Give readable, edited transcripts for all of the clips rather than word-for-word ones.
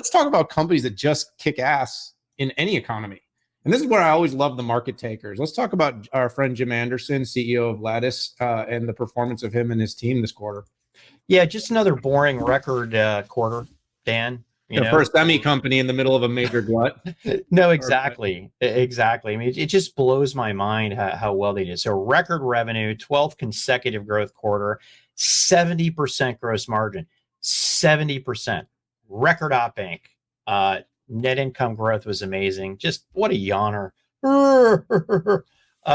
let's talk about companies that just kick ass in any economy. And this is where I always love the market takers. Let's talk about our friend Jim Anderson, CEO of Lattice, and the performance of him and his team this quarter. Yeah, just another boring record quarter, Dan. For a semi company in the middle of a major glut. No, exactly. Exactly. I mean, it just blows my mind how well they did. So record revenue, 12th consecutive growth quarter, 70% gross margin, 70%. Record op inc. Net income growth was amazing. Just what a yawner.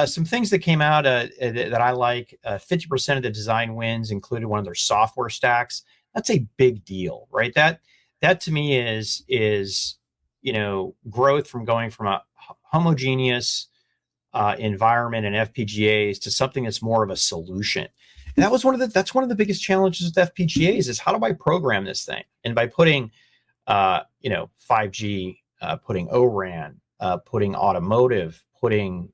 Some things that came out that I like, 50% of the design wins included one of their software stacks. That's a big deal, right? That to me is growth from going from a homogeneous environment and FPGAs to something that's more of a solution. And that's one of the biggest challenges with FPGAs is how do I program this thing? And by putting 5G, putting O-RAN, putting automotive, putting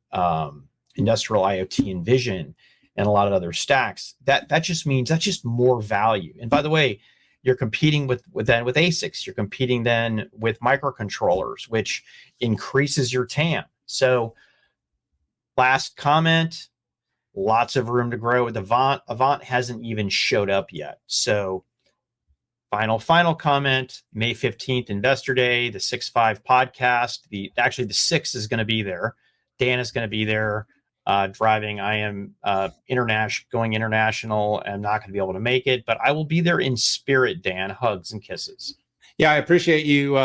industrial IoT and vision, and a lot of other stacks, that just means that's just more value. And by the way, you're competing with ASICs. You're competing then with microcontrollers, which increases your TAM. So last comment, lots of room to grow with Avant. Avant hasn't even showed up yet. So final comment, May 15th, Investor Day, the 6.5 podcast. The 6 is going to be there. Dan is going to be there driving. I am going international. I'm not going to be able to make it, but I will be there in spirit, Dan. Hugs and kisses. Yeah, I appreciate you,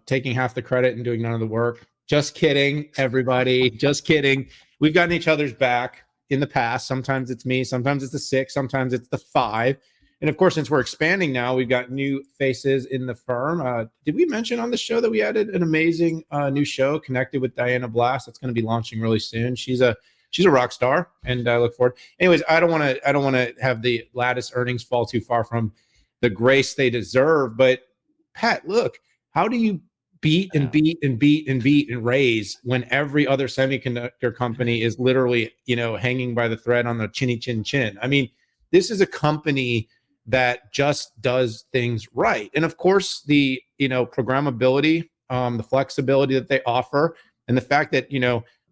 taking half the credit and doing none of the work. Just kidding, everybody. Just kidding. We've gotten each other's back in the past. Sometimes it's me. Sometimes it's the 6. Sometimes it's the 5. And of course, since we're expanding now, we've got new faces in the firm. Did we mention on the show that we added an amazing new show connected with Diana Blass? That's going to be launching really soon. She's a rock star, and I look forward. Anyways, I don't want to have the Lattice earnings fall too far from the grace they deserve. But Pat, look, how do you beat and beat and beat and beat and raise when every other semiconductor company is literally hanging by the thread on the chinny chin chin? I mean, this is a company that just does things right. And of course, the programmability, the flexibility that they offer, and the fact that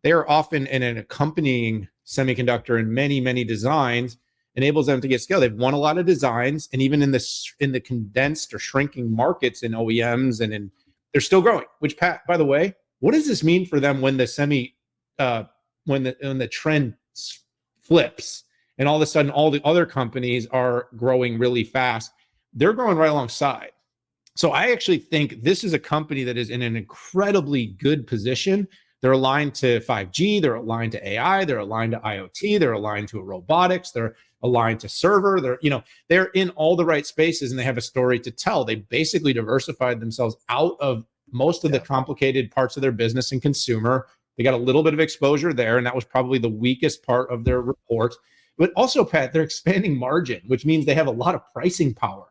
they are often in an accompanying semiconductor in many, many designs enables them to get scale. They've won a lot of designs, and even in the condensed or shrinking markets in OEMs they're still growing. Which, Pat, by the way, what does this mean for them when the when the trend flips? And all of a sudden, all the other companies are growing really fast. They're growing right alongside. So I actually think this is a company that is in an incredibly good position. They're aligned to 5G. They're aligned to AI. They're aligned to IoT. They're aligned to robotics. They're aligned to server. They're in all the right spaces, and they have a story to tell. They basically diversified themselves out of most of the complicated parts of their business and consumer. They got a little bit of exposure there, and that was probably the weakest part of their report. But also, Pat, they're expanding margin, which means they have a lot of pricing power,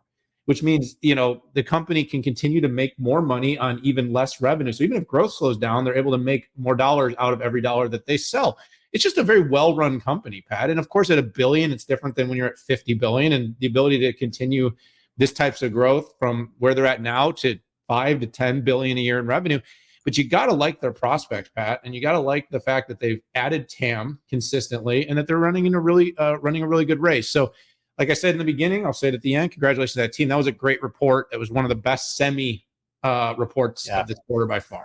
which means, the company can continue to make more money on even less revenue. So even if growth slows down, they're able to make more dollars out of every dollar that they sell. It's just a very well-run company, Pat. And of course, at $1 billion, it's different than when you're at 50 billion, and the ability to continue this types of growth from where they're at now to 5 to 10 billion a year in revenue. But you got to like their prospects, Pat, and you got to like the fact that they've added TAM consistently and that they're running a really good race. So, like I said in the beginning, I'll say it at the end. Congratulations to that team. That was a great report. It was one of the best semi reports of this quarter by far.